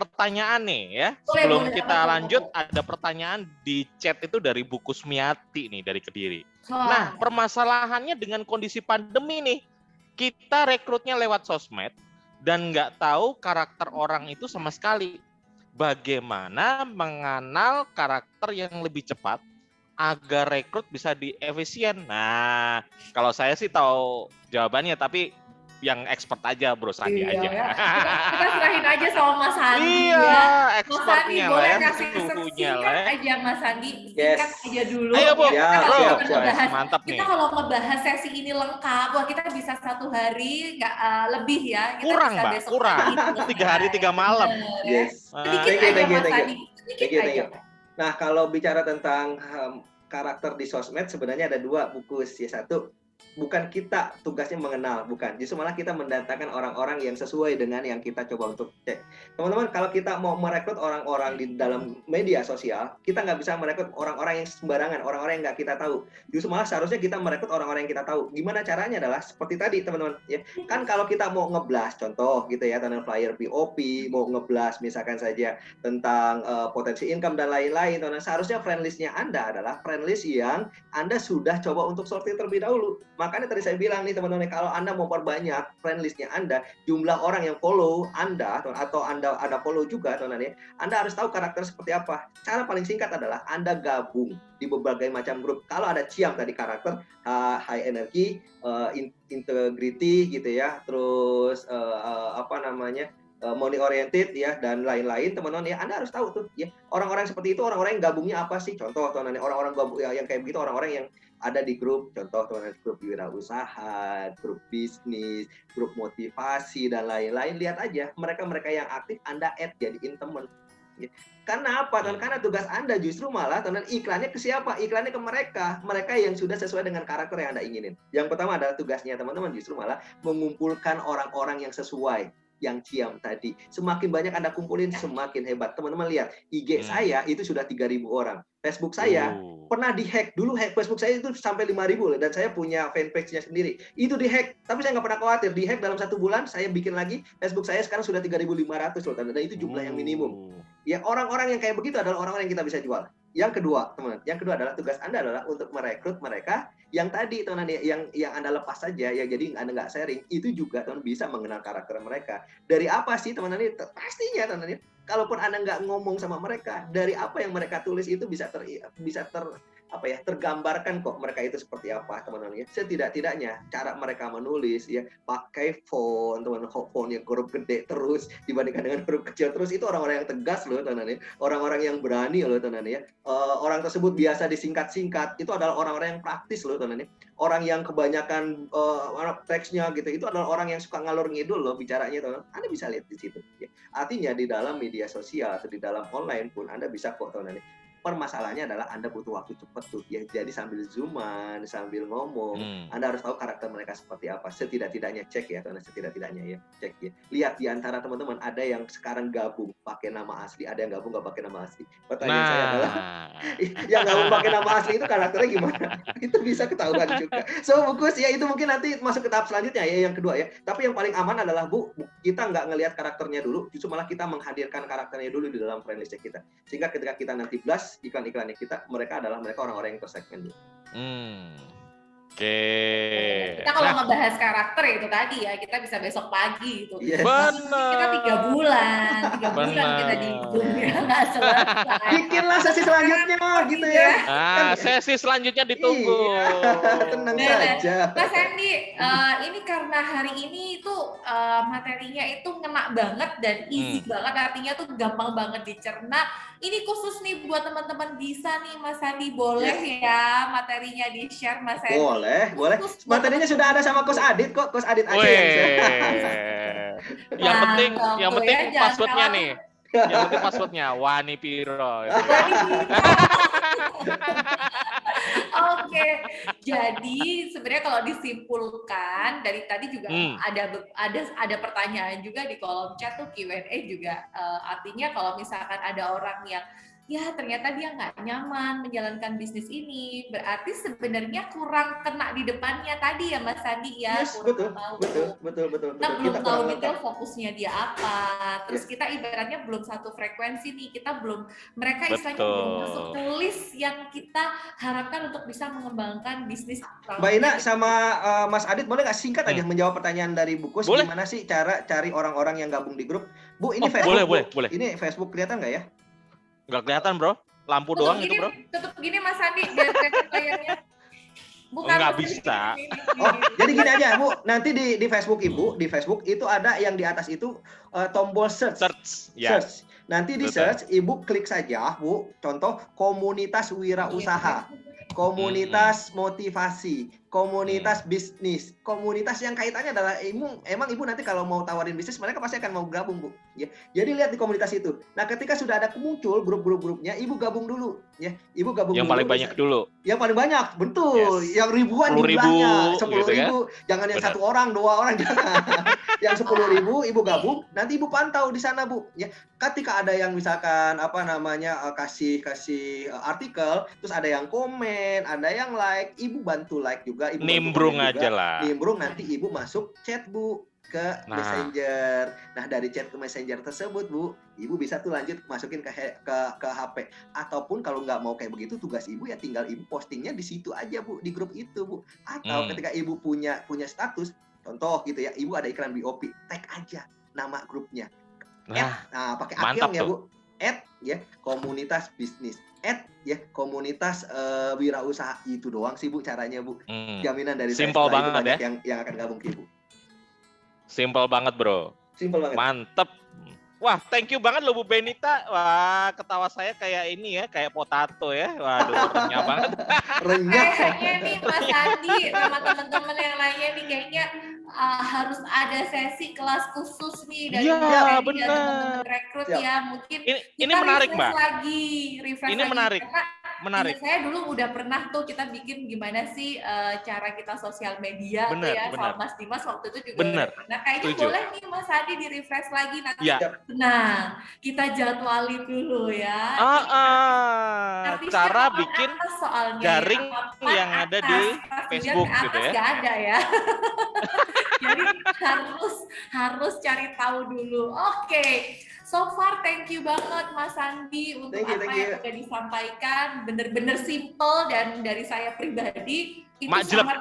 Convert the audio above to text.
pertanyaan nih ya. Boleh, Sebelum boleh, kita apa tuh? lanjut, ada pertanyaan di chat itu dari Bu Kusmiati nih dari Kediri. Nah, permasalahannya dengan kondisi pandemi nih, kita rekrutnya lewat sosmed dan nggak tahu karakter orang itu sama sekali. Bagaimana mengenal karakter yang lebih cepat agar rekrut bisa diefisien? Nah, kalau saya sih tahu jawabannya, tapi yang expert aja Bro Sandi aja. Ya. Kita serahin aja sama Mas Sandi iya, ya. Mas Sandi expertnya lah boleh ya, kasih suhunya lah singkat ya. aja Mas Sandi, singkat aja dulu. Ayo Bu, Kita Bro, kalau ngebahas, mantap kita nih. kalau ngebahas sesi ini lengkap, wah kita bisa 1 hari nggak lebih ya. Kita kurang bisa Mbak, besok kurang. pagi 3 hari 3 malam. Yes. Sedikit aja Mas Sandi, sedikit aja. Nah, kalau bicara tentang karakter di sosmed, sebenarnya ada 2 buku. Satu, bukan kita tugasnya mengenal, bukan. Justru malah kita mendatangkan orang-orang yang sesuai dengan yang kita coba untuk cek. Teman-teman, kalau kita mau merekrut orang-orang di dalam media sosial, kita nggak bisa merekrut orang-orang yang sembarangan, orang-orang yang nggak kita tahu. Justru malah seharusnya kita merekrut orang-orang yang kita tahu. Gimana caranya adalah seperti tadi, teman-teman. Ya, kan kalau kita mau nge-blast, contoh gitu ya, tentang flyer POP, mau nge-blast misalkan saja tentang potensi income dan lain-lain, teman-teman, seharusnya friend list-nya Anda adalah friend list yang Anda sudah coba untuk sortir terlebih dahulu. Makanya tadi saya bilang nih teman-teman, kalau Anda mau perbanyak friend list-nya Anda, jumlah orang yang follow Anda atau Anda ada follow juga teman-teman, Anda harus tahu karakter seperti apa. Cara paling singkat adalah Anda gabung di berbagai macam grup. Kalau ada Ciam tadi karakter high energy, integrity gitu ya, terus money oriented ya dan lain-lain teman-teman ya, Anda harus tahu tuh ya orang-orang seperti itu, orang-orang yang gabungnya apa sih. Contoh teman-teman, orang-orang gabung yang kayak begitu, orang-orang yang ada di grup, contoh teman-teman, grup wirausaha, grup bisnis, grup motivasi dan lain-lain. Lihat aja mereka-mereka yang aktif Anda add jadiin teman. Ya. Karena apa? Karena tugas Anda justru malah teman-teman, iklannya ke siapa? Iklannya ke mereka yang sudah sesuai dengan karakter yang Anda inginin. Yang pertama adalah tugasnya teman-teman justru malah mengumpulkan orang-orang yang sesuai, yang Ciam tadi. Semakin banyak Anda kumpulin, semakin hebat. Teman-teman lihat, IG saya itu sudah 3.000 orang. Facebook saya pernah dihack. Dulu Facebook saya itu sampai 5.000 dan saya punya fanpage-nya sendiri. Itu dihack, tapi saya nggak pernah khawatir. Dihack dalam 1 bulan, saya bikin lagi. Facebook saya sekarang sudah 3.500 loh. Dan itu jumlah yang minimum. Ya, orang-orang yang kayak begitu adalah orang-orang yang kita bisa jual. Yang kedua, teman-teman, yang kedua adalah tugas Anda adalah untuk merekrut mereka yang tadi, teman-teman, yang Anda lepas saja, ya jadi Anda nggak sharing, itu juga teman bisa mengenal karakter mereka. Dari apa sih, teman-teman? Pastinya, teman-teman, kalaupun Anda nggak ngomong sama mereka, dari apa yang mereka tulis itu bisa tergambarkan kok mereka itu seperti apa, teman-teman ya. Setidak-tidaknya cara mereka menulis ya pakai font, teman-teman, font yang huruf gede terus dibandingkan dengan huruf kecil terus, itu orang-orang yang tegas loh, teman-teman ya. Orang-orang yang berani loh, teman-teman ya. Orang tersebut biasa disingkat-singkat, itu adalah orang-orang yang praktis loh, teman-teman ya. Orang yang kebanyakan teksnya gitu, itu adalah orang yang suka ngalur ngidul loh bicaranya, teman-teman. Anda bisa lihat di situ ya. Artinya di dalam media sosial atau di dalam online pun Anda bisa kok, teman-teman ya. Permasalahannya adalah Anda butuh waktu cepat tuh ya, jadi sambil zooman, sambil ngomong, Anda harus tahu karakter mereka seperti apa. Setidak-tidaknya cek ya, teman-teman, setidak-tidaknya ya cek ya. Lihat di antara teman-teman ada yang sekarang gabung pakai nama asli, ada yang gabung nggak pakai nama asli. Pertanyaan saya adalah yang gabung pakai nama asli itu karakternya gimana? Itu bisa ketahuan juga. So Bukus ya, itu mungkin nanti masuk ke tahap selanjutnya ya, yang kedua ya. Tapi yang paling aman adalah kita nggak ngelihat karakternya dulu, justru malah kita menghadirkan karakternya dulu di dalam friend list kita. Sehingga ketika kita nanti blast iklan-iklannya kita, mereka orang-orang yang tersegmen. Oke. Kita kalau ngebahas karakter itu tadi ya, kita bisa besok pagi gitu. Yes. Benar. Kita 3 bulan kita di Zoom ya, nggak selesai. Bikinlah sesi selanjutnya gitu ya. Sesi selanjutnya ditunggu. Tenang saja. Mas Hendy, ini karena hari ini itu materinya itu ngena banget dan easy banget, artinya tuh gampang banget dicerna. Ini khusus nih buat teman-teman bisa nih, Mas Hendy, boleh ya materinya di-share, Mas Hendy? Boleh. Materinya sudah ada sama Coach Adit kok, Coach Adit aja yang penting passwordnya nih. Yang penting passwordnya Wani Piro. Oke, jadi sebenarnya kalau disimpulkan dari tadi juga ada pertanyaan juga di kolom chat tuh Q&A juga, artinya kalau misalkan ada orang yang ya ternyata dia nggak nyaman menjalankan bisnis ini, berarti sebenarnya kurang kena di depannya tadi ya Mas Sandi ya, Yes, kurang betul, tahu. betul. Kita belum Kita tahu kurang detail lengkap. fokusnya dia apa, terus kita ibaratnya belum satu frekuensi nih, kita belum, mereka istilahnya belum masuk ke list yang kita harapkan untuk bisa mengembangkan bisnis. Mbak Ina sama Mas Adit boleh nggak singkat aja menjawab pertanyaan dari Bukus, Boleh. gimana sih cara cari orang-orang yang gabung di grup? Bu, ini Facebook. Boleh. Ini Facebook kelihatan nggak ya? Nggak kelihatan, Bro. Lampu doang itu, Bro. Tutup gini Mas Andi, biar kelihatan layarnya. Bukan nggak bisa. Oh, jadi gini aja, Bu. Nanti di Facebook Ibu, di Facebook itu ada yang di atas itu tombol search. Search. Nanti di search, Ibu klik saja, Bu. Contoh komunitas wirausaha, komunitas motivasi, komunitas bisnis, komunitas yang kaitannya adalah emang Ibu nanti kalau mau tawarin bisnis mereka pasti akan mau gabung, Bu. Ya. Jadi lihat di komunitas itu. Nah, ketika sudah ada muncul grup-grupnya, Ibu gabung dulu, ya. Ibu gabung yang dulu. paling banyak dulu. Yang paling banyak, betul. Yes. Yang ribuan jumlahnya, 10.000. Gitu kan? Jangan yang 1 orang, 2 orang jangan. Yang 10.000 Ibu gabung, nanti Ibu pantau di sana, Bu. Ya, ketika ada yang misalkan kasih artikel, terus ada yang komen, ada yang like, Ibu bantu like juga, Ibu nimbrung aja lah. Nimbrung, nanti Ibu masuk chat, Bu, ke Messenger. Nah, dari chat ke Messenger tersebut, Bu, Ibu bisa tuh lanjut masukin ke HP. Ataupun kalau nggak mau kayak begitu, tugas Ibu ya tinggal Ibu postingnya di situ aja, Bu, di grup itu, Bu. Atau ketika Ibu punya status, contoh gitu ya, Ibu ada iklan BOP, tag aja nama grupnya. Nah, pakai akun ya, Bu. Komunitas bisnis. Komunitas wirausaha. Itu doang sih, Bu, caranya, Bu. Jaminan dari saya banget yang akan gabung ke Ibu. Simple banget, Bro. Simple banget. Mantep. Wah, thank you banget loh Bu Benita. Wah, ketawa saya kayak ini ya, kayak potato ya. Waduh, renyah banget. Renyah. Kayaknya nih Mas Andi sama teman-teman yang lainnya nih kayaknya harus ada sesi kelas khusus nih dari teman-teman rekrut ya. Mungkin ini menarik, Mbak. Refresh ini lagi. Menarik. Saya dulu udah pernah tuh kita bikin gimana sih cara kita sosial media tuh ya sama Mas Dimas waktu itu juga pernah. Kayaknya boleh nih Mas Adi di refresh lagi nanti. Nah, kita jadwalin dulu ya. Cara bikin jaring yang ada di Facebook gitu ya. Nggak ada ya. Jadi harus cari tahu dulu. Oke. So far, thank you banget Mas Andi untuk apa yang sudah disampaikan. Bener-bener simple dan dari saya pribadi itu sangat